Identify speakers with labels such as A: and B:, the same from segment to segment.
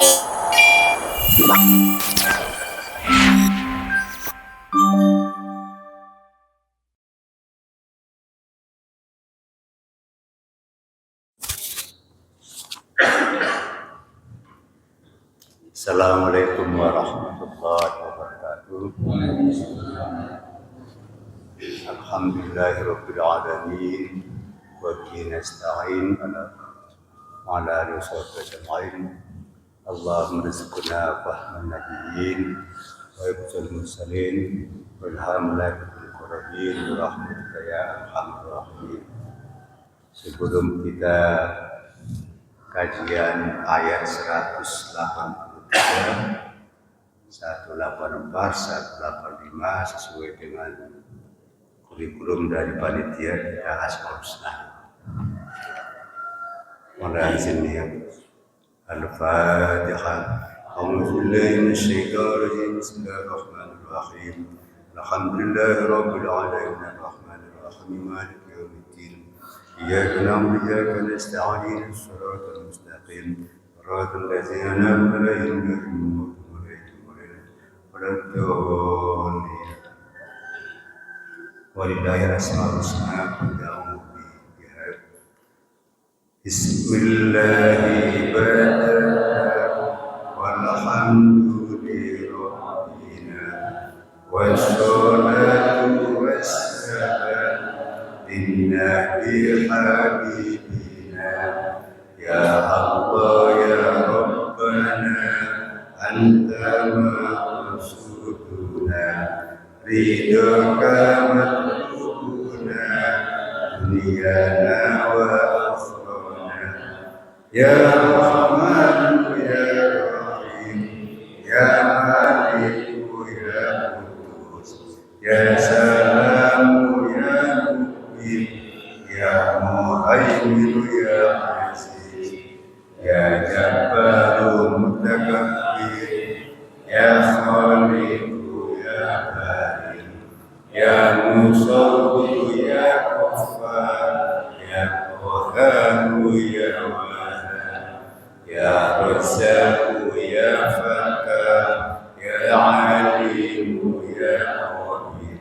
A: Assalamualaikum warahmatullahi wabarakatuh. Alhamdulillahirabbil alamin wa bihi nasta'in ala alihi washabbihi. Allahumma rizqna fahman nabiyyin wa ibtul mursalin walhamdulillah bil qur'an wa rahmatika ya arhamar rahimin. Sebelum kita kajian ayat 184, 185 sesuai dengan kurikulum dari panitia kita Asmaul Husna. Mohon izin ya. Al-Fatihah. A'udzubillahi minasyaitonir rajim. Bismillahirrahmanirrahim. Alhamdulillahirabbil alamin arrahmanir rahim maliki yaumiddin. Iyyaka na'budu wa iyyaka nasta'in. Shiratal mustaqim. Shiratal ladzina an'amta 'alaihim ghairil maghdubi 'alaihim waladdallin. Walillahi al-asmaul husna fad'uhu biha. Bismillahi walhamdulillahi rabbina wassalatu wassalamu linnabi habibina ya Allah ya Rabbana anta maqsuduna ridhaka matlubuna dunyana wa ya Rahman ya Rahim ya Malik ya Qudus ya Salam ya Mu'min ya Muhaimin ya Aziz ya Jabbar Mutakabbir ya Khaliq ya Bari ya Musawwir ya Ghaffar ya Qahhar ya ya Razzaq ya Fattah ya Alim ya Qadir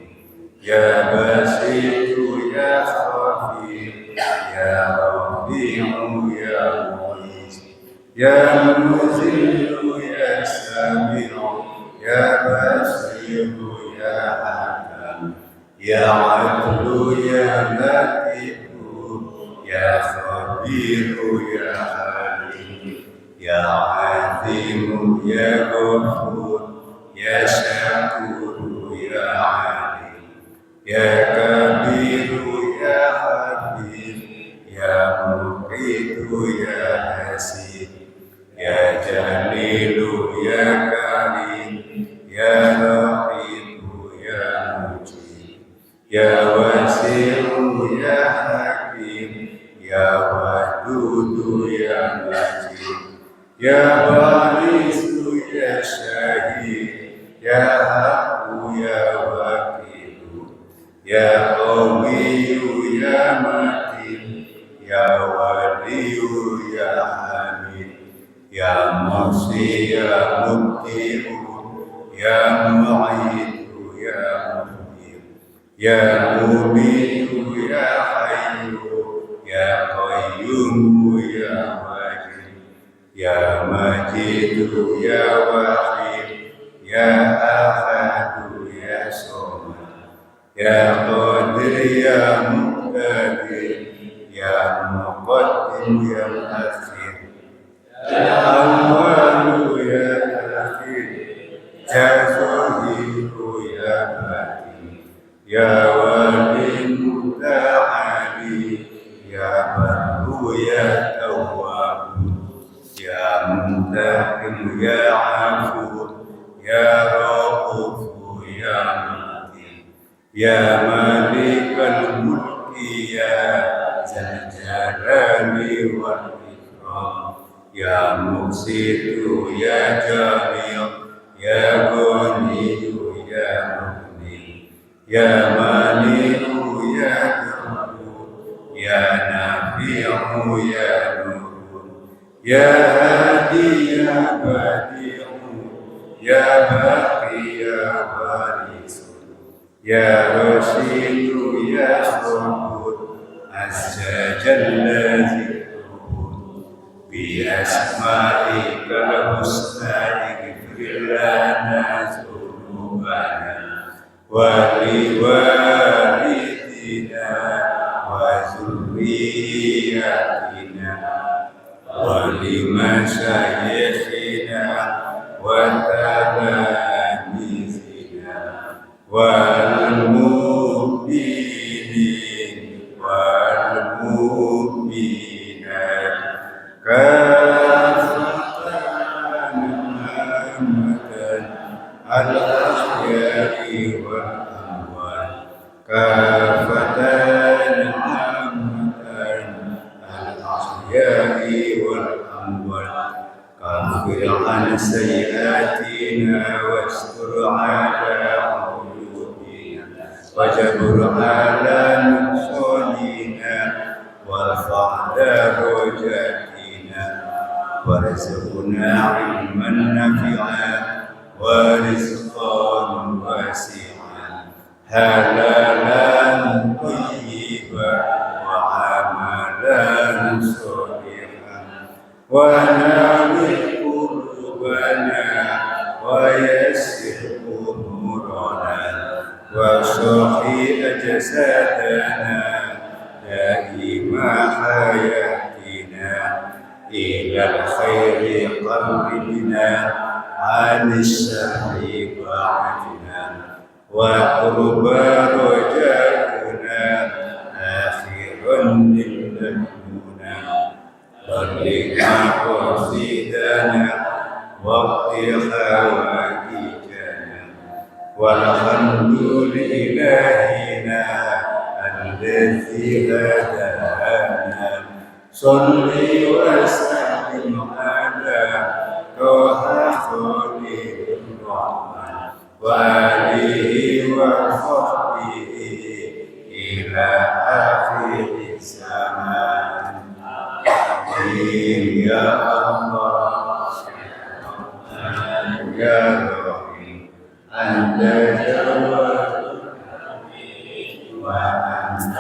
A: ya Basit ya Khafir ya Rafi'u ya Mu'izz ya Muzil ya Sami'u ya Basir ya Hakam ya Adlu ya Latif ya Khabir ya ya Azim ya Ghafur ya Syakur ya Alim ya Kabir ya Habib ya Muqit ya Hasib ya Jalil ya Karim ya Latif ya Mujib ya Wasi' ya Hakim ya Wadud ya Majid ya Barisu ya Syahid ya Haqqu ya Wakilu ya Qawiyu ya Matin ya Waliyu ya Hamid ya Muhsi ya Mubdi'u ya Mu'idu ya Muhdir ya Mumitu ya Hayyu ya Qayyumu ya ya Majidu ya Wahid ya Ahadu ya Somad ya Qadir ya Muqtadir ya Muqaddim ya Akhir ya Awwalu ya Akhir ya Zahiru ya Batin ya Wali Muta'ali ya Barru ya Tawwab ya Muntaqim ya Afu ya Rauf ya Mutin ya Malikal Mulki ya Zal Jalali wal Ikram ya Muqsitu ya Jami' ya Ghaniyu ya Mughni ya Maliku ya Jabbar ya Nafi'u ya Nur ya Hadi ya بديع يا باقي يا وارث يا رشيد يا صبور عز جل ذكره بأسمائك الحسنى اغفر لنا ذنوبنا ولوالدينا وذرياتنا ولمشايخنا وتلاميذنا والمؤمنين والمؤمنات كافة الأحياء والأموات كافة الأحياء والأموات كفر عن سيئاتنا واستر على عيوبنا وجبر على نقصاننا وارفع درجاتنا وارزقنا علما نافعا ورزقا واسعا حلالا طيبا وعملا صالحا ونور قلوبنا ويسر امورنا وصحي اجسادنا دائم حياتنا الى الخير قربنا عن الشر بعدنا وقرب رجاؤنا آخرا للمنى بلغ قصيدنا واقض حوائجنا والحمد لإلهنا الذي هدانا صل وسلم على طه خليل الرحمن وآله وصحبه إلى آخر الزمان يا الله يا رحيم أنت جواد وأنت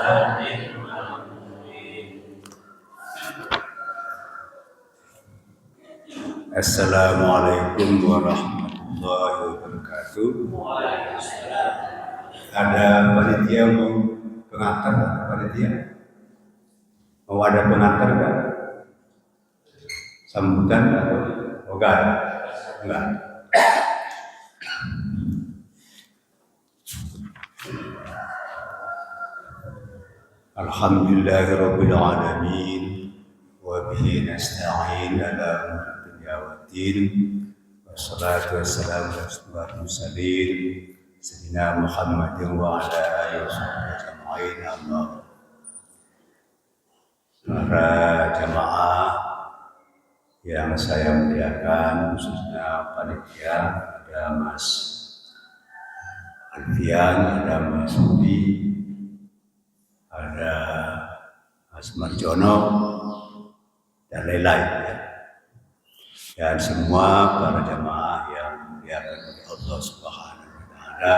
A: Assalamualaikum warahmatullahi wabarakatuh. Ada panitia mau pengantar? Panitia mau ada pengantar nggak? Sambutan atau enggak? Enggak. Alhamdulillahirabbil alamin wa bihi nasta'in ala wassalatu wassalamu ala asyrafil mursalin sayyidina Muhammadin wa ala alihi washabbihi ajma'in. Para jamaah yang saya muliakan, khususnya panitia, ada Mas Alfian, ada Mas Budi, ada Mas Marjono, dan lain-lain ya. Dan semua para jamaah yang dimuliakan oleh Allah Subhanahu wa Ta'ala,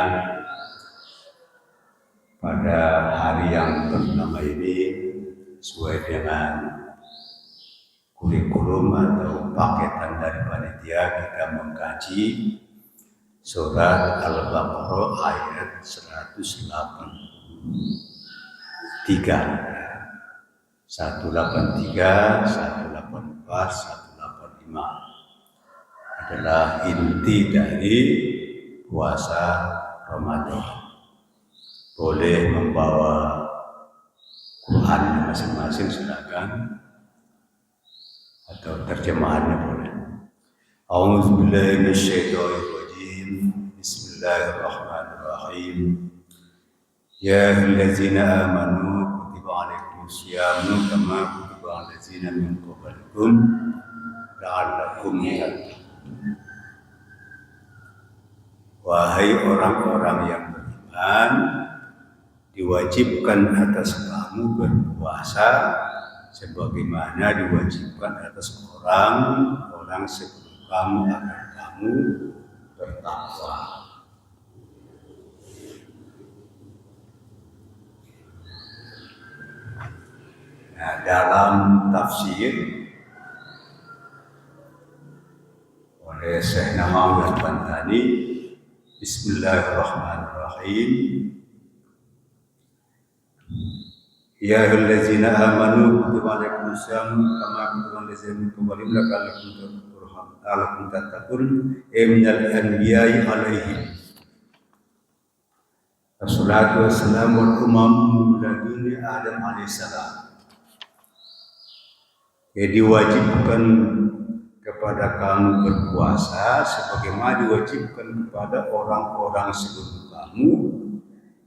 A: pada hari yang bernama ini sesuai dengan kurikulum atau paketan dari panitia, kita mengkaji surat Al-Baqarah ayat 183, 184, 185 adalah inti dari puasa Ramadan. Boleh membawa Quran masing-masing, silakan, atau terjemahannya boleh. A'udzubillahi minasyaitonirrajim. Bismillahirrahmanirrahim. Ya ayyuhallazina amanu kutiba alaikumusyamu kama kutiba alallazina min qablikum la'allakum tattaqun. Wahai orang-orang yang beriman, diwajibkan atas kamu berpuasa sebagaimana diwajibkan atas orang-orang sebelum kamu agar kamu bertakwa. Nah, dalam tafsir oleh Syekh Nawawi Al-Bantani, Bismillahirrahmanirrahim. Ya ayyuhallazina amanu kutiba alaikumusiyam kama kutiba alallazina min qablikum la'allakum tattaqun minal anbiya'i alaihim wassalatu wassalamu wal umam laduni Adam alaihissalam. Jadi diwajibkan kepada kamu berpuasa sebagaimana diwajibkan kepada orang-orang sebelum kamu,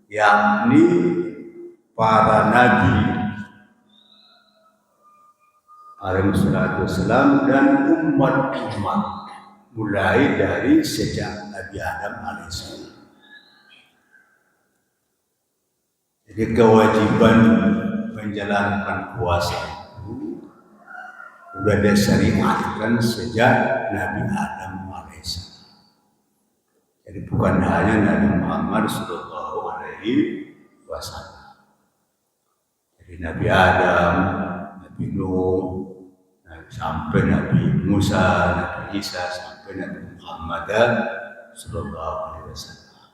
A: yakni para nabi alaihi salatu wassalam dan umat-umat mulai dari sejak Nabi Adam alaihissalam. Jadi kewajiban menjalankan puasa itu sudah disyariatkan sejak Nabi Adam alaihissalam. Jadi bukan hanya Nabi Muhammad sallallahu alaihi wasallam. Dari Nabi Adam, Nabi Nuh, sampai Nabi Musa, Nabi Isa, sampai Nabi Muhammad sallallahu alaihi wasallam.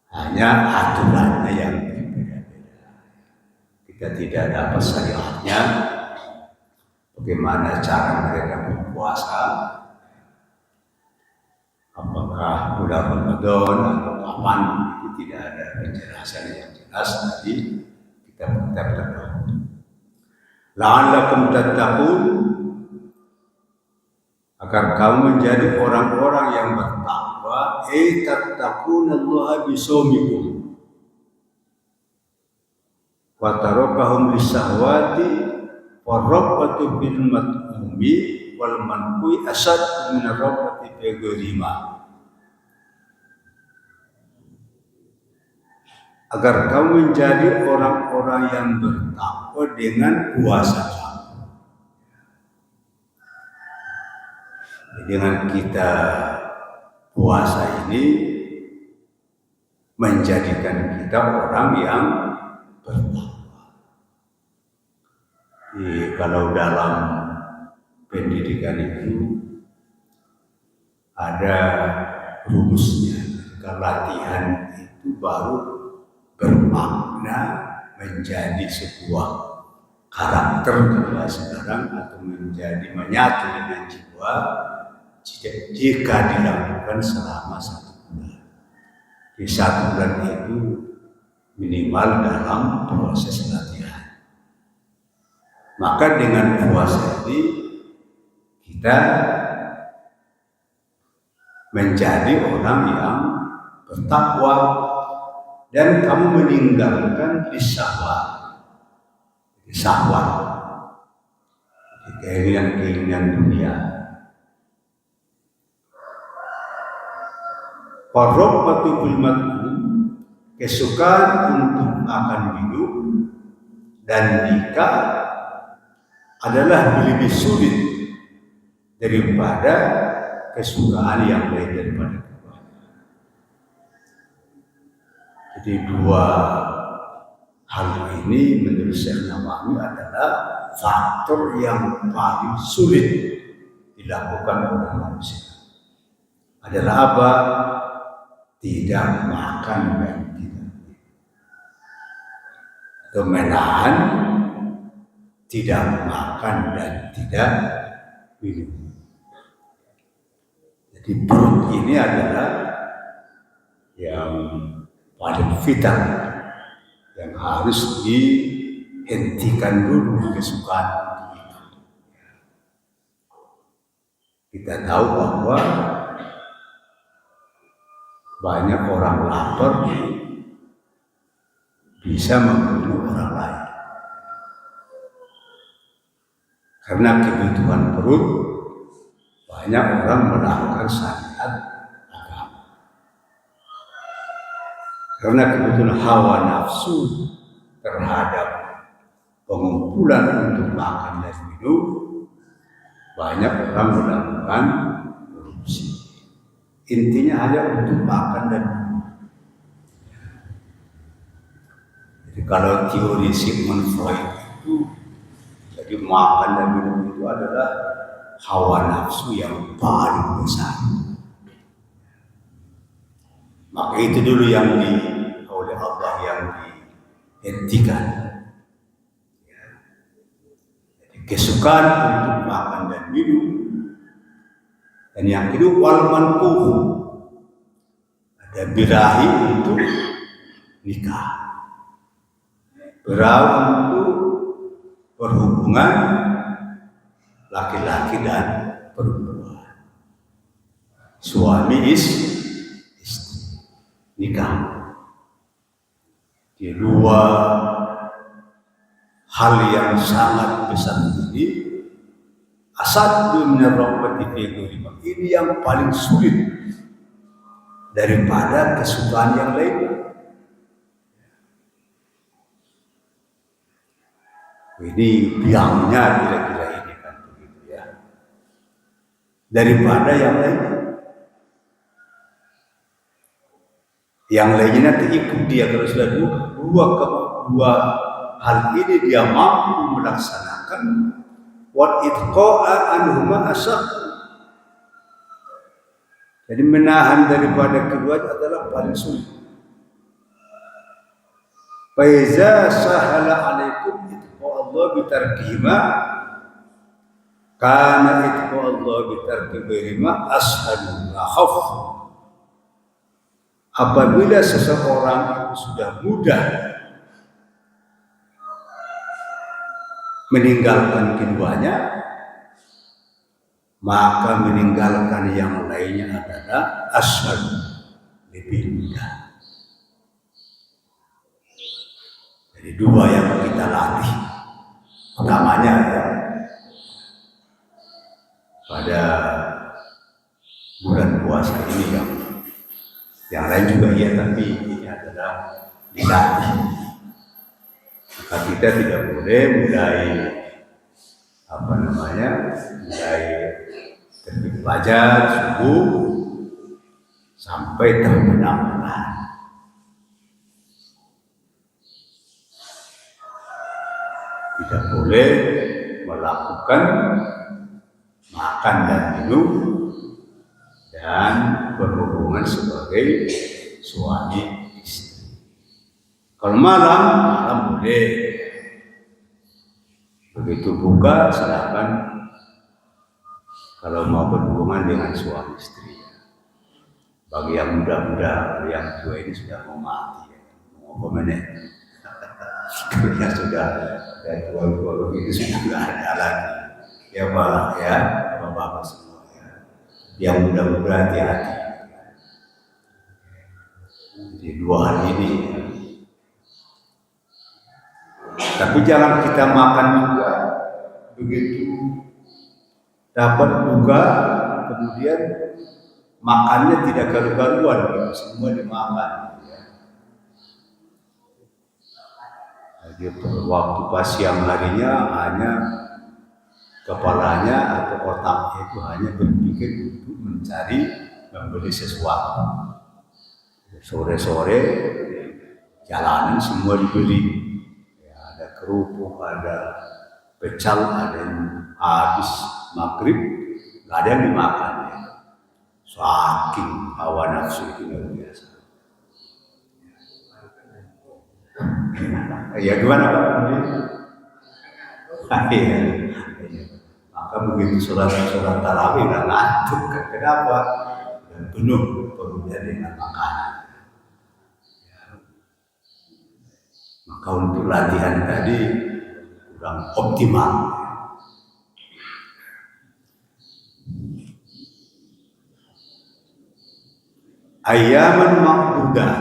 A: Hanya aturannya yang berbeda-beda. Kita tidak dapat syariatnya, bagaimana cara mereka berpuasa, apakah bulan Ramadan atau kapan, itu tidak ada penjelasan yang jelas dari kitab-kitab terdahulu. La'allakum tattaqun, agar kamu menjadi orang-orang yang bertakwa. Tattaqunallaha bisawmikum wa tarakahum lisahwati wa rabbatu bil mat'umi wal manqui asad min rabbati bighirima. Agar kamu menjadi orang-orang yang bertakwa dengan puasa kamu. Dengan kita puasa ini menjadikan kita orang yang bertakwa. Kalau dalam pendidikan itu ada rumusnya. Kalau latihan itu baru bermakna menjadi sebuah karakter kita sekarang, atau menjadi menyatu dengan jiwa jika dilakukan selama 1 bulan. Di 1 bulan itu minimal dalam proses latihan. Maka dengan puasa ini kita menjadi orang yang bertakwa dan kamu meninggalkan syahwat, keinginan-keinginan dunia. Warrobbatu bil mat'um, kesukaan untuk makan minum dan nikah adalah lebih sulit daripada kesukaan yang lain daripada keluarga. Jadi 2 hal ini menurut Syekh Nawawi adalah faktor yang paling sulit dilakukan oleh manusia. Adalah apa? Tidak makan dan tidak minum, atau menahan tidak makan dan tidak minum. Jadi perut ini adalah yang paling vital, yang harus dihentikan dulu kesukaan itu. Kita tahu bahwa banyak orang lapar bisa membunuh orang lain. Karena kebutuhan perut, banyak orang melanggar syariat agama. Karena kebutuhan hawa nafsu terhadap pengumpulan untuk makan dan minum, banyak orang melakukan intinya hanya untuk makan dan minum. Jadi kalau teori Sigmund Freud itu, jadi makan dan minum itu adalah hawa nafsu yang paling besar. Maka itu dulu yang oleh Allah yang dihentikan. Jadi kesukaan untuk makan dan minum. Dan yang kedua wal mankuh, ada birahi untuk nikah, birahi untuk berhubungan laki-laki dan perempuan, suami istri, nikah. Di dua hal yang sangat besar ini, asad minarrahmati fi ghairillah, ini yang paling sulit daripada kesukaan yang lainnya. Ini biangnya kira-kira ini kan begitu ya, daripada yang lainnya. Yang lainnya nanti ikut dia kalau sudah dua hal ini dia mampu melaksanakan. Wal itqa'a anhuma asaq. Jadi menahan daripada keduanya adalah paling sulit. Fa iza sahala alaikum itqa Allah bitarkihima kana itqa Allah bitarkihima ashalu wa khaf. Apabila seseorang itu sudah mudah meninggalkan keduanya, maka meninggalkan yang lainnya adalah ashal, lebih mudah. Jadi dua yang kita latih. Pertamanya ya, pada bulan puasa ini yang lain juga iya, tapi ini adalah dilatih. Maka kita tidak boleh mulai terbit fajar subuh sampai terbenam bulan. Tidak boleh melakukan makan dan minum dan berhubungan sebagai suami istri. Kalau malam boleh. Begitu buka silakan kalau mau berhubungan dengan suami istri. Bagi yang muda-muda, yang tua ini sudah mau mati, mau komennya. Yang sudah tua begitu sudah tidak ada lagi. Ya Pak, ya Bapak semua ya. Yang muda-muda hati-hati. Jadi dua hal ini. Tapi jangan kita makan juga begitu dapat buka kemudian makannya tidak karu-karuan, semua dimakan. Jadi waktu pas siang harinya hanya kepalanya atau otaknya itu hanya berpikir untuk mencari membeli sesuatu. Sore-sore jalanan semua dibeli. Ada kerupuk, ada pecel, ada yang habis maghrib, nggak ada yang dimakan ya. Saking hawa nafsu itu luar biasa. Ya gimana Pak? Iya. Maka begitu sholat tarawih nggak ngantuk. Kenapa? Dan penuh perutnya dengan makanan. Maka untuk latihan tadi kurang optimal. Ayaman ma'dudah.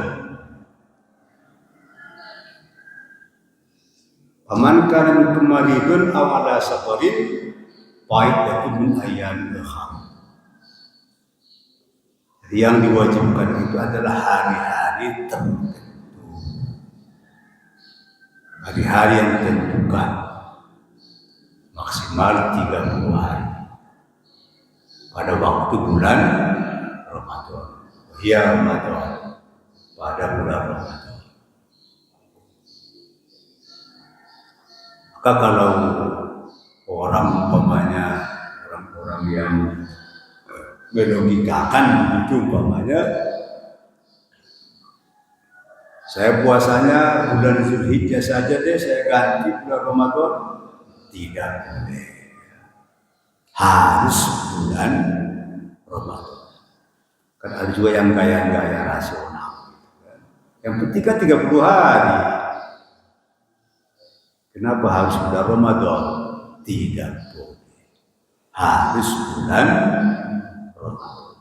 A: Faman kana minkum maridun aw ala safarin fa'iddatun min ayyamin ukhra. Yang diwajibkan itu adalah hari-hari tertentu. Hari-hari yang ditentukan maksimal 30 hari pada waktu bulan Ramadan. Ya Ramadan, pada bulan Ramadan. Maka kalau orang orang yang melogikakan begitu umpamanya, saya puasanya bulan Zulhijjah saja deh, saya ganti bulan Ramadan. Tidak boleh. Harus bulan Ramadan. Kan ada juga yang gaya rasional. Yang penting kan 30 hari. Kenapa harus bulan Ramadan? Tidak boleh. Harus bulan Ramadan.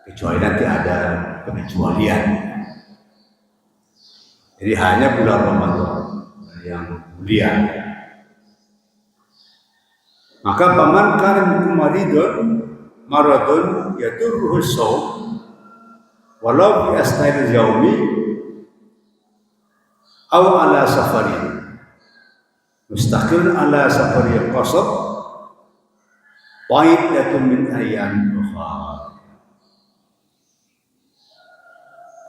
A: Kecuali nanti ada pengecualian. Jadi hanya bulan Ramadan yang mulia. Maka paman kana maradun yadurruhu shaum walau bi asna'il yaumi aw ala safari mustaqil ala safari qasab wa'iddatun min ayyam ukhra.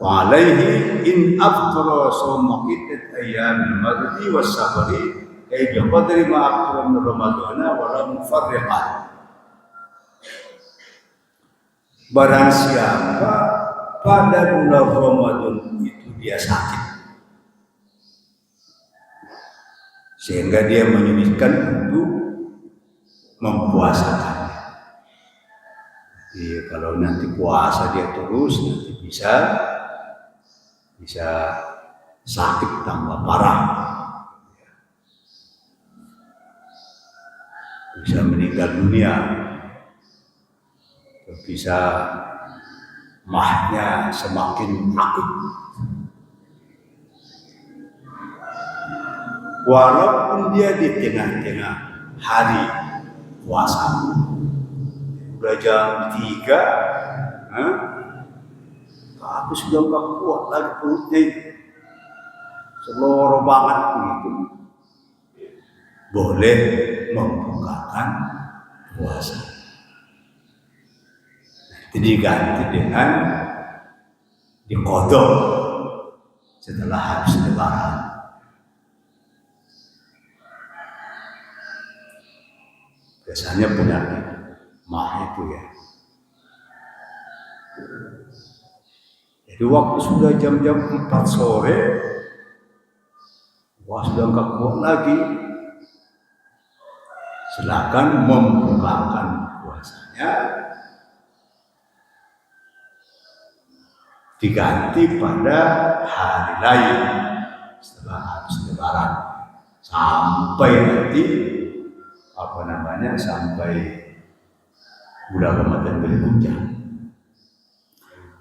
A: Wa alaihi in aftara sawma iddat ayyam al-mardi was safari ay bi qadri ma aftara min ramadana wa la mufarriqan. Barang siapa pada bulan Ramadan itu dia sakit sehingga dia menyulitkan untuk mempuasakannya. Jadi kalau nanti puasa dia terus nanti bisa sakit tambah parah, bisa meninggal dunia, bisa mahnya semakin akut. Walaupun dia di tengah-tengah hari puasa, udah jam 3, tapi sudah nggak kuat lagi perutnya itu, seloro banget begitu, boleh membukakan puasa. Jadi diganti dengan dikodok setelah habis lebaran. Biasanya penyakit mah itu ya. Jadi waktu sudah jam-jam 4 sore, wah sudah nggak kuat lagi, silakan membukakan puasanya, diganti pada hari lain setelah habis lebaran sampai nanti sampai bulan Ramadan berikutnya.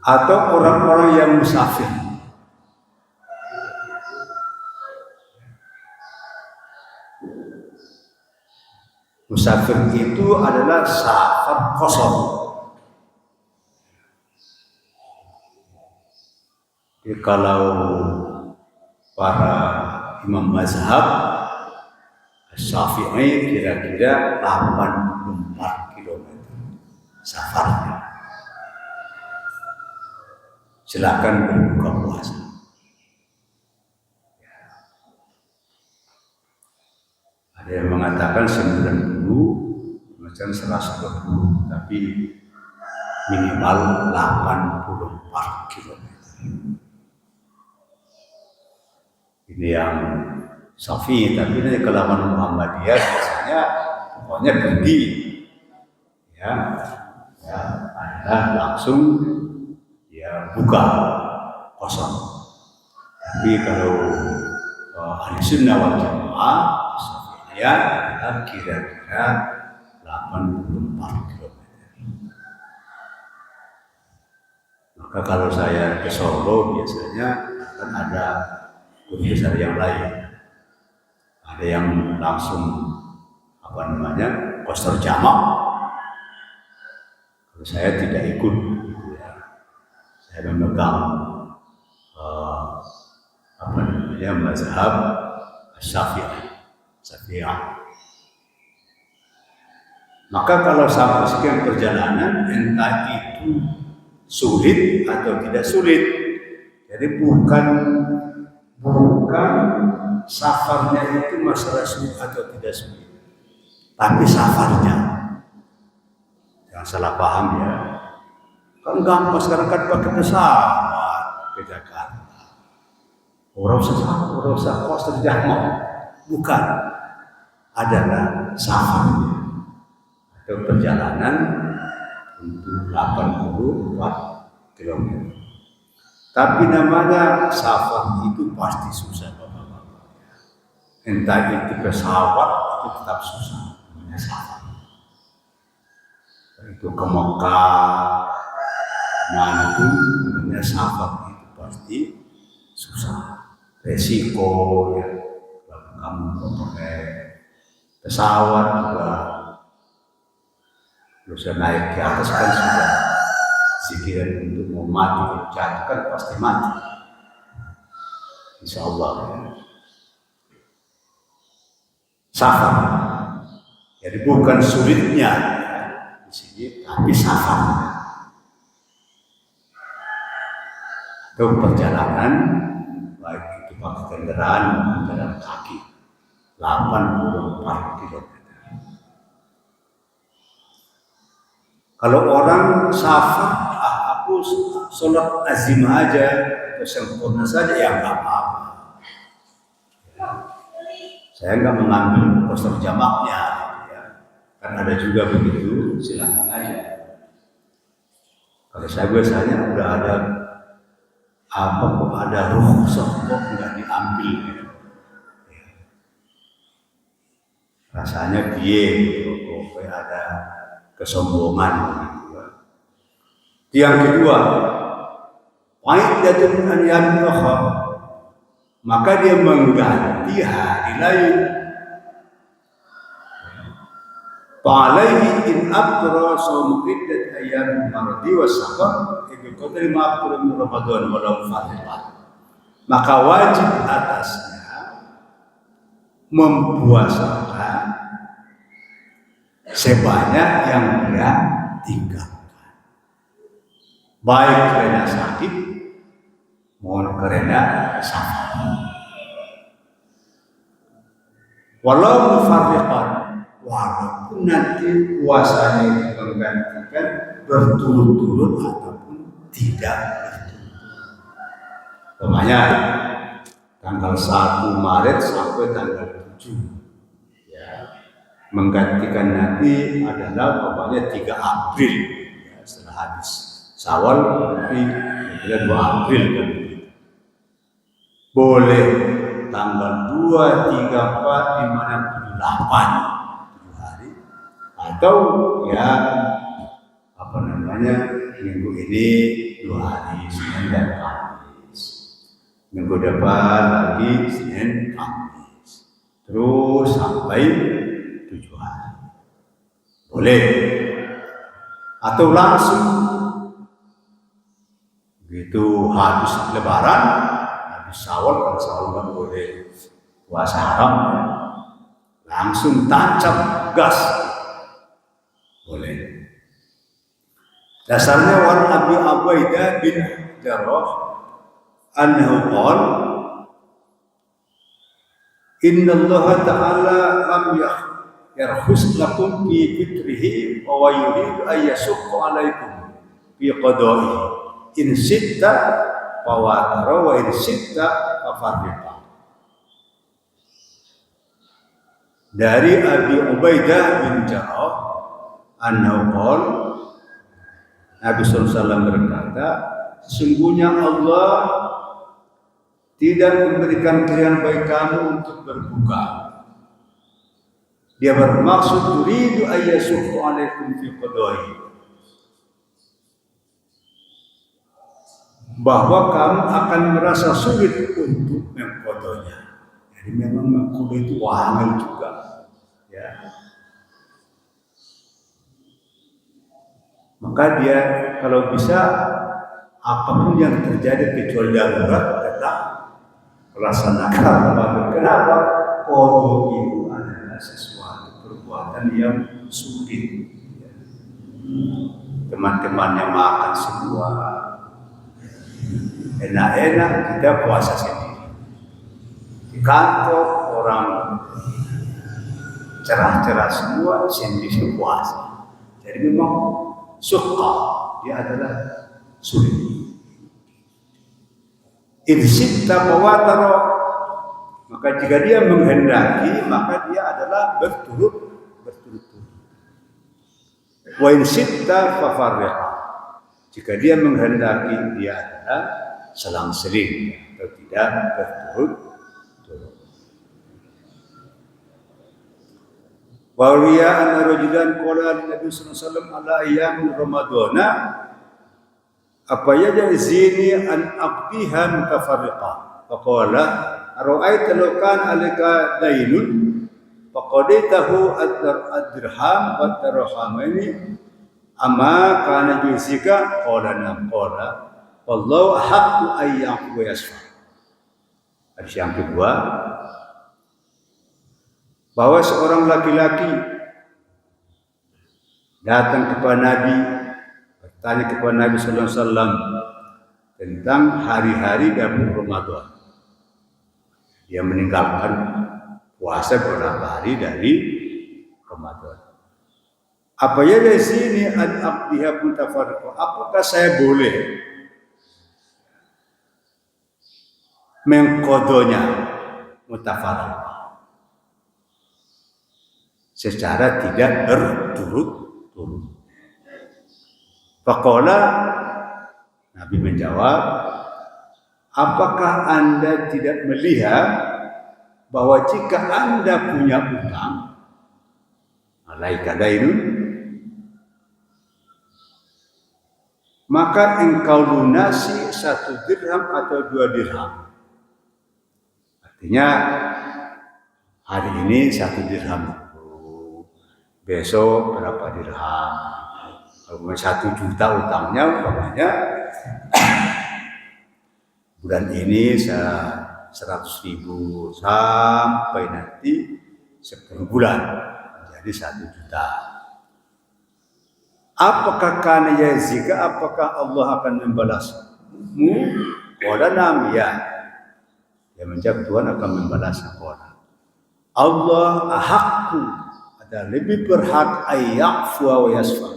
A: Atau orang-orang yang musafir, musafir itu adalah safar qasar. Jadi kalau para imam mazhab Syafi'i kira-kira 84 km safarnya. Silakan berbuka puasa. Ada yang mengatakan 90, macam 120, tapi minimal 84 km. Ini yang Syafi'i, tapi dari kalangan Muhammadiyah biasanya pokoknya berhenti, adalah langsung buka kosong. Tapi kalau ahli sunnah wal jamaah Syafi'iyah adalah kira-kira 84 km. Maka kalau saya ke Solo biasanya kan ada kebiasaan yang lain. Ada yang langsung qasar jamak. Kalau saya tidak ikut, saya memegang mazhab Syafi'i. Maka kalau sampai sekian perjalanan, entah itu sulit atau tidak sulit, jadi bukan safarnya itu masalah sulit atau tidak sulit, tapi safarnya. Jangan salah paham ya. Kan gampang sekarang kan pakai pesawat ke Jakarta. Orang usah kos terjangkau. Bukan. Adalah safarnya. Atau perjalanan untuk 84 km. Tapi namanya safar itu pasti susah, Bapak-bapak. Entah itu pesawat itu tetap susah. Namanya safar. Itu ke Mekah, nanti namanya safar itu pasti susah. Resiko ya, kalau kamu pakai pesawat juga. Bisa naik ke atas kan sudah pikiran untuk mau mati, jatuh kan pasti mati. Insya Allah ya. Safar. Jadi bukan sulitnya ya, di sini, tapi safar. Itu perjalanan baik itu pakai kendaraan maupun jalan kaki 84 km. Kalau orang safar, aku sholat azimah aja, atau sempurna saja, ya nggak apa-apa. Saya nggak mengambil poster jamaknya, ya. Kan ada juga begitu, silakan aja. Kalau saya biasanya udah ada rukhsah kok nggak diambil, gitu. Rasanya piye, kok ada kesombongan gitu. Yang kedua, faidatun an yamnakha, maka dia mengganti hari lain. Fa'alaihi in abtara shaum iddat ayyam mardi wa safar bi qadri ma abtara min Ramadan walau fardhan. Maka wajib atasnya mempuasakan sebanyak yang dia tinggalkan, baik karena sakit maupun karena safar. Walau mufarriqan, walaupun nanti puasanya itu menggantikan berturut-turut ataupun tidak berturut-turut. Umpamanya tanggal 1 Maret sampai tanggal 7. Menggantikan nanti adalah pokoknya 3 April ya, setelah habis Syawal nanti kira 2 April kan. Boleh tanggal 2, 3, 4, 5, 6, 7, 8 7 hari, atau ya minggu ini 2 hari, Senin dan Kamis. Minggu depan lagi Senin, Kamis, terus sampai 7 hari. Boleh. Atau langsung begitu habis Lebaran, habis Syawal, kalau Syawal nggak boleh puasa haram, langsung tancap gas, boleh. Dasarnya wan Abi Ubaidah bin Jarrah annahu qala inna Allah ta'ala lam yarkhus lakum fi fitrihi wa yuridu an yashqa 'alaikum fi qada'ihi in sitta fawatara wa in sitta fafarriqa. Dari Abi Ubaidah bin Jarrah annahu qala, Nabi SAW berkata, sesungguhnya Allah tidak memberikan pilihan bagi kamu untuk berbuka. Dia bermaksud turidu ayyasuqqa 'alaikum fi qada'i, bahwa kamu akan merasa sulit untuk mengqadanya. Jadi memang mengqada itu wahal juga, ya. Maka dia kalau bisa apapun yang terjadi kecuali darurat tetap melaksanakan. Kenapa? Qada itu adalah sesuatu perbuatan yang sulit. Teman-temannya makan semua enak-enak, kita puasa sendiri. Di kantor orang cerah-cerah semua, sendiri puasa. Jadi memang suka, dia adalah sulit. Insita mawataro, maka jika dia menghendaki, maka dia adalah berturut-turut. Wa insita fafarriqa, jika dia menghendaki, dia adalah selang-seling atau tidak berturut-turut. Wa riya anna rajulan qala Nabi sallallahu alaihi wasallam ala ayyam ramadana apa yajzini an aqdiha mutafarriqa faqala ara'aita law kana alika daynun faqaditahu ad-dirham wa ad-dirhamaini amma kana yuzika qala nam qala wallahu haqqu ayyahu wa yasfa. Hadis yang kedua, bahwa seorang laki-laki datang kepada Nabi, bertanya kepada Nabi sallallahu alaihi wasallam tentang hari-hari dalam Ramadan. Dia meninggalkan puasa beberapa hari dari Ramadan. Apa ya dari sini an aqdiha mutafarriqa? Apakah saya boleh mengkodonya mutafarriqa secara tidak berturut-turut? Faqala, Nabi menjawab, apakah Anda tidak melihat bahwa jika Anda punya utang, alaika dainun, maka engkau lunasi 1 dirham atau 2 dirham. Artinya hari ini 1 dirham, besok berapa dirham. Kalau 1 juta utangnya, umpamanya bulan ini 100.000 sampai nanti 10 bulan jadi 1 juta. Apakah kana yazika? Apakah Allah akan membalasmu? Qala nam, ya. Dia menjawab, Tuhan akan membalas orang. Allah ahakku, ada lebih berhak ayyafu wa yasfa,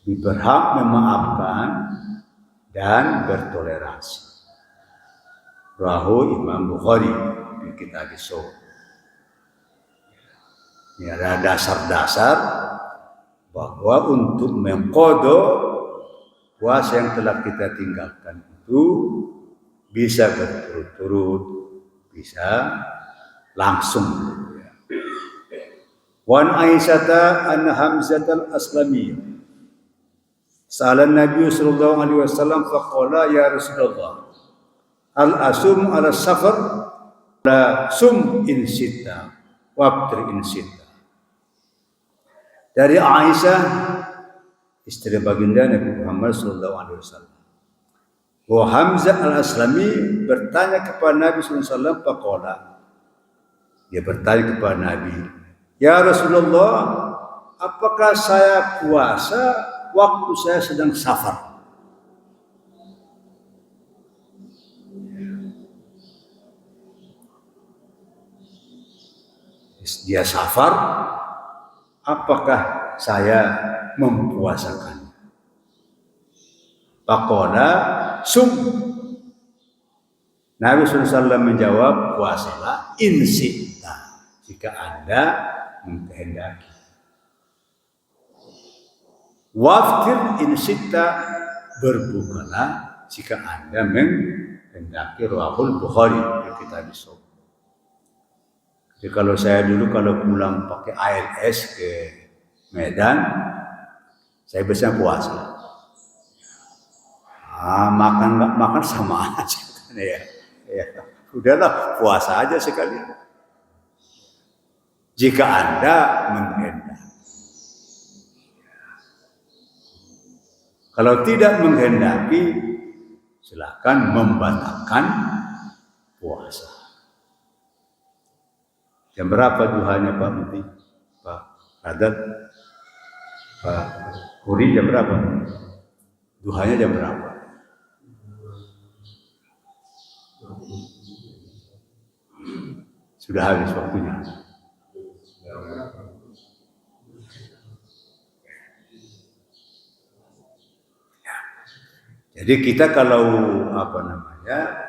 A: lebih berhak memaafkan dan bertoleransi. Rahu Imam Bukhari di kitab As-Shaum. Ini ada dasar-dasar bahwa untuk mengqadha puasa yang telah kita tinggalkan itu bisa berturut-turut, bisa langsung. Wan Aisyata an Hamzah al-Aslami sa'ala Nabi sallallahu alaihi wasallam faqala ya Rasulullah al-asum ala safar la sum in sitta wabtir in sitta. Dari Aisyah, istri baginda Nabi Muhammad sallallahu alaihi wasallam, bahwa Hamzah al-Aslami bertanya kepada Nabi sallallahu alaihi wasallam, faqala, dia bertanya kepada Nabi, ya Rasulullah, apakah saya puasa waktu saya sedang safar? Dia safar, apakah saya mempuasakannya? Faqala sum. Nabi SAW menjawab, puasalah in syi'ta, jika Anda menghendaki. Waftir in syi'ta, berbukalah jika Anda menghendaki. Rawahul Bukhari di kitab As-Shaum. Jadi kalau saya dulu kalau pulang pakai ALS ke Medan, saya biasanya puasa. Makan nggak makan sama aja kan ya. Udahlah puasa aja sekali. Jika Anda menghendaki. Kalau tidak menghendaki, silakan membatalkan puasa. Jam berapa duhanya Pak Mufti? Pak? Adat Kuri jam berapa? Duhanya jam berapa? Sudah habis waktunya. Jadi kita kalau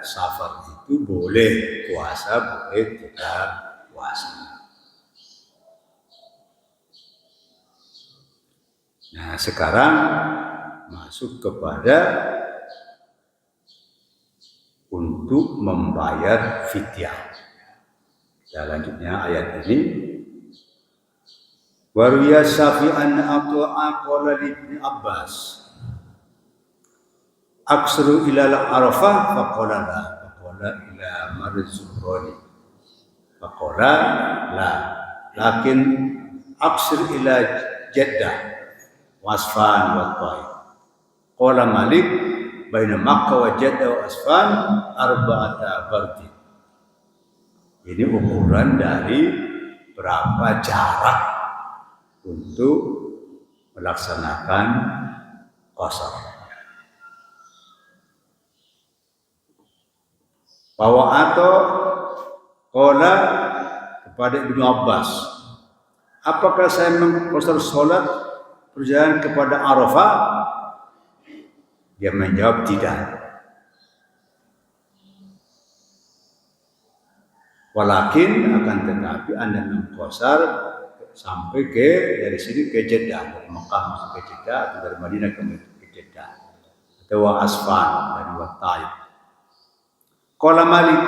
A: safar itu boleh puasa, boleh tidak puasa. Nah sekarang masuk kepada untuk membayar fidyah. Selanjutnya ayat ini. Waruya Syafi'an Abdu'a qala Ibnu Abbas aksru ila Arafah faqala la faqala ila Marzuqani faqala la lakin aksir ila Jeddah wasfan wa Taif qala Malik baina Makkah wa Jeddah wa Asfan arba'ata bardi. Ini ukuran dari berapa jarak untuk melaksanakan qasar. Bahwa atau qala kepada Ibnu Abbas, apakah saya mengqasar salat perjalanan kepada Arafah? Dia menjawab tidak. Walakin akan tetapi Anda mengqasar sampai dari sini ke Jeddah, dari Mekah masuk ke Jeddah atau dari Madinah ke Jeddah atau Asfan dari Taif. Qala Malik,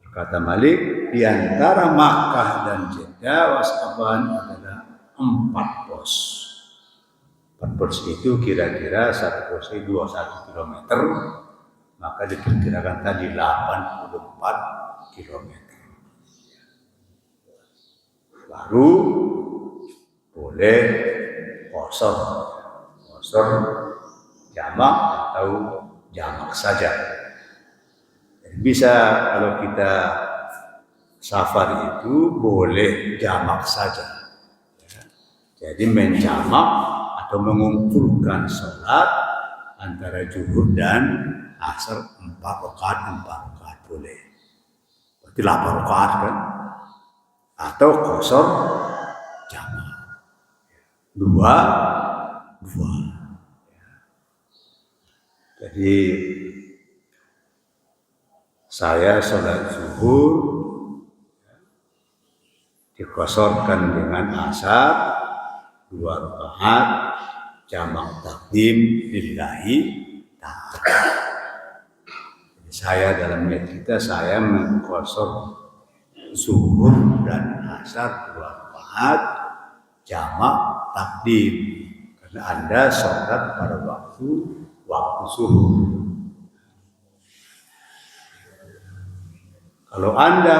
A: berkata Malik, di antara Makkah dan Jeddah Asfan adalah 4 pos. 4 pos itu kira-kira satu pos itu 21 km, maka diperkirakan tadi 84 km. Baru boleh qasar jamak atau jamak saja. Jadi bisa kalau kita safar itu boleh jamak saja. Jadi menjamak atau mengumpulkan sholat antara zuhur dan asar 4 rakaat boleh. Berarti 8 rakaat kan? Atau qasar jamak 2. Jadi saya sholat zuhur diqasarkan dengan asar 2 rakaat jamak takdim lillahi ta'ala. Jadi saya dalam niat kita saya mengqasar zuhur dan asar 2 rakaat jamak takdim karena Anda sholat pada waktu zuhur. Kalau Anda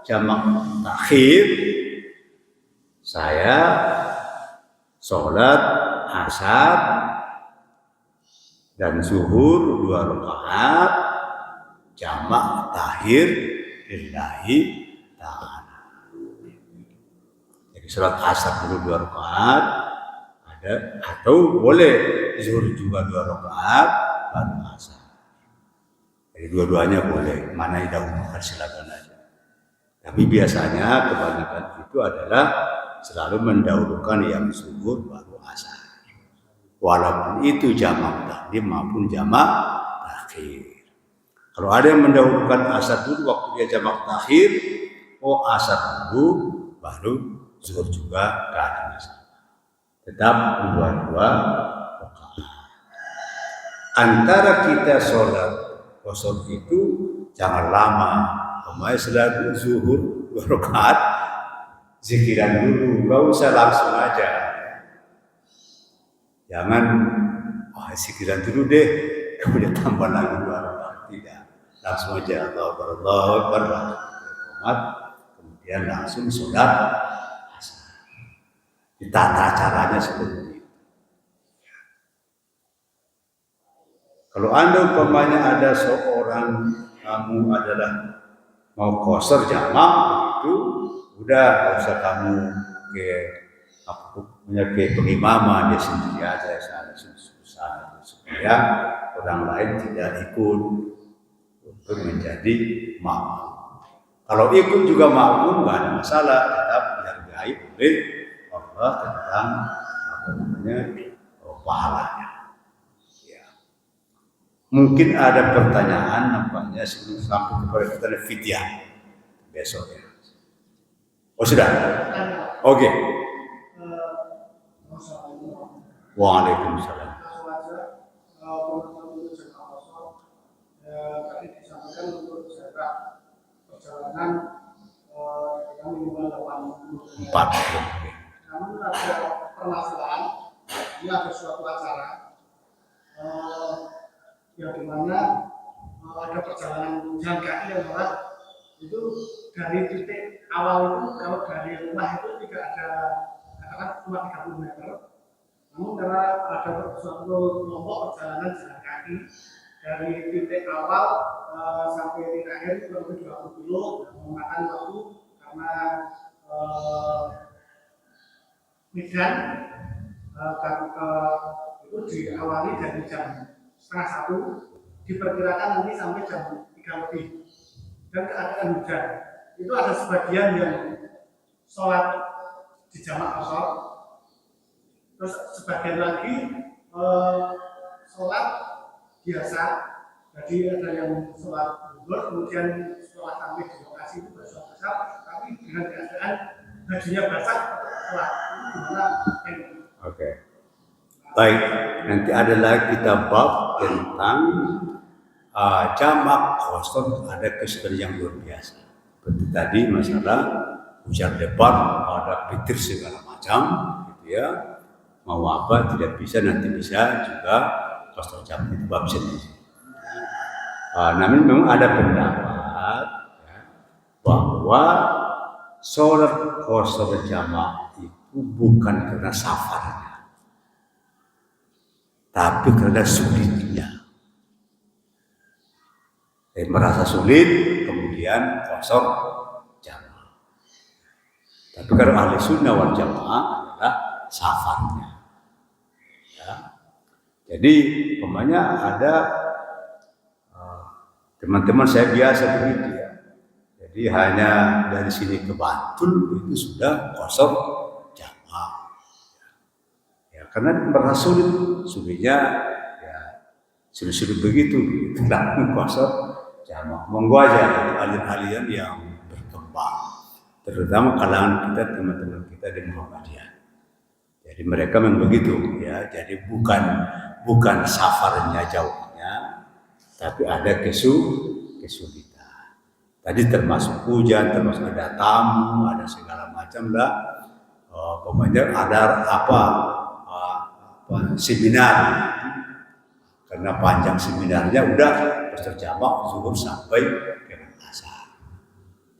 A: jamak takhir, saya sholat asar dan zuhur 2 rakaat jamak takhir lillahi ta'ala. Jadi sholat asar dulu 2 rakaat ada, atau boleh zuhur juga 2 rakaat baru asar. Jadi dua-duanya boleh, mana yang dahulukan silakan aja. Tapi biasanya kebanyakan itu adalah selalu mendahulukan yang zuhur baru asar. Walaupun itu jamak takdim maupun jamak takhir. Kalau ada yang mendahulukan asar dulu waktu dia jamak takhir, asar dulu baru zuhur juga tidak ada masalah. Tetap 2 rakaat. Antara kita sholat qasar itu jangan lama. Kemarin setelah zuhur 2 rakaat zikiran dulu, enggak usah langsung aja. Jangan zikiran dulu deh, kemudian tambah lagi 2 rakaat. Tidak, langsung aja Allahu Akbar, kemudian langsung sholat asar. Ditata caranya seperti itu. Kalau Anda umpamanya ada seorang kamu adalah mau qasar jamak itu udah, nggak usah kamu punya pengimaman dia sendiri aja sana supaya orang lain tidak ikut untuk menjadi makmum. Kalau ikut juga makmum nggak ada masalah, tetap dihargai oleh Allah tentang pahalanya. Ya. Mungkin ada pertanyaan nampaknya sebelum sampai kepada kita fidyah besok ya. Oh sudah? Oke. Waalaikumsalam.
B: Tadi disampaikan untuk jarak perjalanan minimal 80 km. Namun ada permasalahan, ini ada suatu acara yang dimana ada perjalanan jalan kaki yang itu dari titik awal itu kalau dari rumah itu tidak ada katakan cuma 30 meter. Namun karena ada suatu kelompok perjalanan jalan kaki dari titik awal sampai titik akhir kurang lebih 20 kilo memakan waktu karena Medan itu diawali dari jam 12:30 diperkirakan nanti sampai jam 3 lebih dan keadaan hujan. Itu ada sebagian yang sholat di jamak qashar, terus sebagian lagi sholat biasa. Jadi ada yang sholat zuhur, kemudian setelah sampai di lokasi itu bersuara besar, tapi dengan keadaan bajunya basah tetap sholat. Itu gimana?
A: Oke. Baik, nanti ada lagi kita bab tentang jamak qashar, ada kesulitan yang luar biasa. Seperti tadi masalah hujan lebat, ada petir segala macam, gitu ya. Mau apa tidak bisa, nanti bisa juga qashar jamak itu bab sendiri. Namun memang ada pendapat ya, bahwa sholat qashar jamak itu bukan karena safarnya, tapi karena sulitnya. Merasa sulit, kemudian qashar jamak. Tapi kalau ahli sunnah wal jamaah adalah safarnya. Ya. Jadi, umpamanya ada teman-teman saya biasa begitu ya. Jadi hanya dari sini ke Bantul itu sudah qashar jamak. Ya, karena merasa sulitnya ya sulit begitu langsung qashar jamak. Monggo aja aliran-aliran yang berkembang, terutama kalangan kita, teman-teman kita di Muhammadiyah. Jadi mereka memang begitu ya. Jadi bukan safarnya jauhnya, tapi ada kesulitan. Tadi termasuk hujan, termasuk ada tamu, ada segala macam lah. Pokoknya ada seminar. Karena panjang seminarnya udah terjamak zuhur sampai ke asar.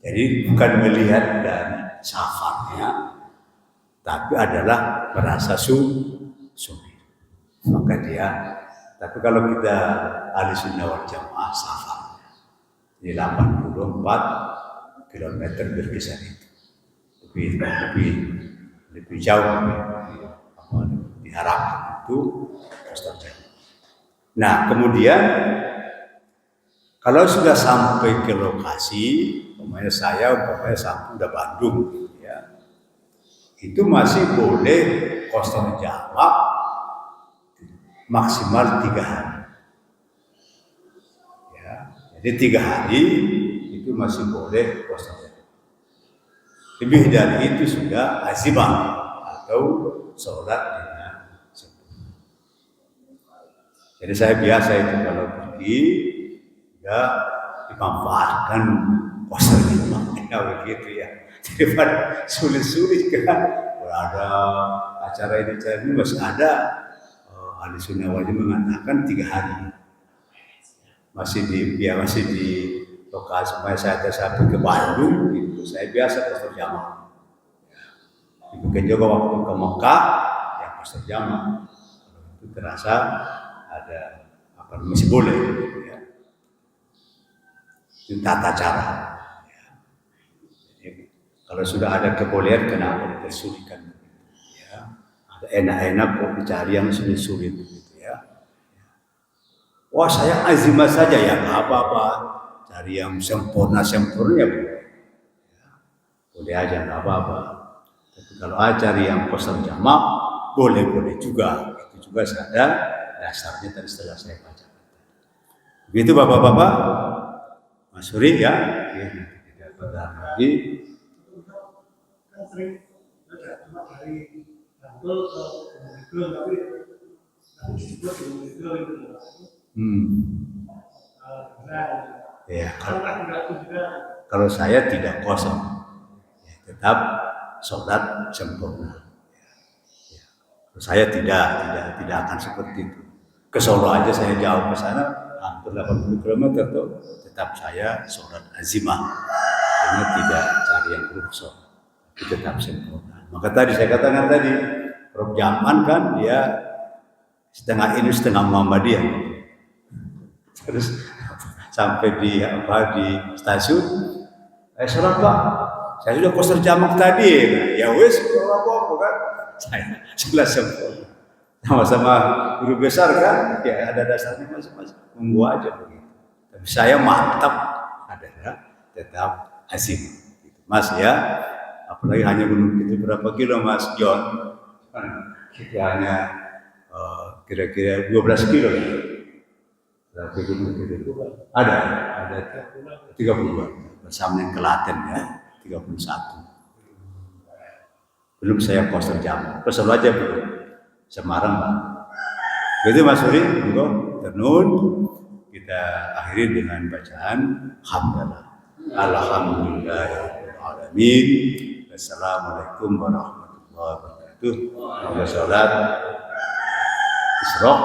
A: Jadi bukan melihat dari safarnya, tapi adalah merasa sulit. Maka dia. Tapi kalau kita ahli sunnah wal jamaah safar di 84 km berkisar itu lebih jauh diharapkan itu qashar jamak. Nah kemudian kalau sudah sampai ke lokasi, umpamanya sampai udah Bandung, gitu ya, itu masih boleh qashar jamak maksimal 3 hari. Ya, jadi 3 hari itu masih boleh qashar jamak. Lebih dari itu sudah azimah atau sholat dengan sempurna. Jadi saya biasa itu kalau pergi ya dimanfaatkan qashar jamak begitu ya. Daripada sulit-sulit kan, ada acara ini masih ada. Ahli sunnah wal jamaah mengatakan 3 hari masih di lokasi. Saya sampai ke Bandung gitu, saya biasa qashar jamak. Mungkin juga waktu ke Mekah ya qashar jamak. Itu terasa ada masih boleh gitu ya. Itu tata cara. Ya. Jadi, Kalau sudah ada kebolehan, kenapa dipersulitkan? Ya, ada enak-enak kok dicari yang sulit-sulit gitu ya. Wah saya azimah saja ya nggak apa-apa. Cari yang sempurna ya boleh aja nggak apa-apa. Tapi kalau cari yang qasar jamak boleh juga. Itu juga ada dasarnya tadi setelah saya baca. Begitu bapak-bapak, Mas Suri ya. Tidak bertahan lagi.
B: Kan sering ada cuma dari Bantul ke Gunung tapi disebut Gunung itu.
A: Ya, kalau saya tidak kosong, ya, tetap sholat sempurna. Ya. Saya tidak akan seperti itu. Ke Solo aja saya jauh ke sana, hampir 80 km tuh, tetap saya sholat azimah. Karena tidak cari yang rukhsah, tapi tetap sempurna. Maka tadi saya katakan tadi, Prof. Jaman kan dia setengah ini setengah Muhammadiyah. Terus sampai di stasiun, sholat Pak, saya sudah poster jamak tadi, ya wes apa kan, saya jelas sempurna. Sama-sama guru besar kan, ya ada dasarnya masing-masing, tunggu aja begitu. Tapi saya mantap adalah tetap azim, gitu. Mas ya, apalagi hanya gunung itu berapa kilo Mas John? Kita hanya kira-kira 12 kilo ya. Tapi gunung itu ada 32 bersama dengan Kelaten ya 31. Belum saya poster jam, poster aja belum. Semarang Pak. Jadi Mas Suri, monggo tenun kita akhiri dengan bacaan hamdalah. Alhamdulillahirabbil alamin. Assalamualaikum warahmatullahi wabarakatuh. Salat Isra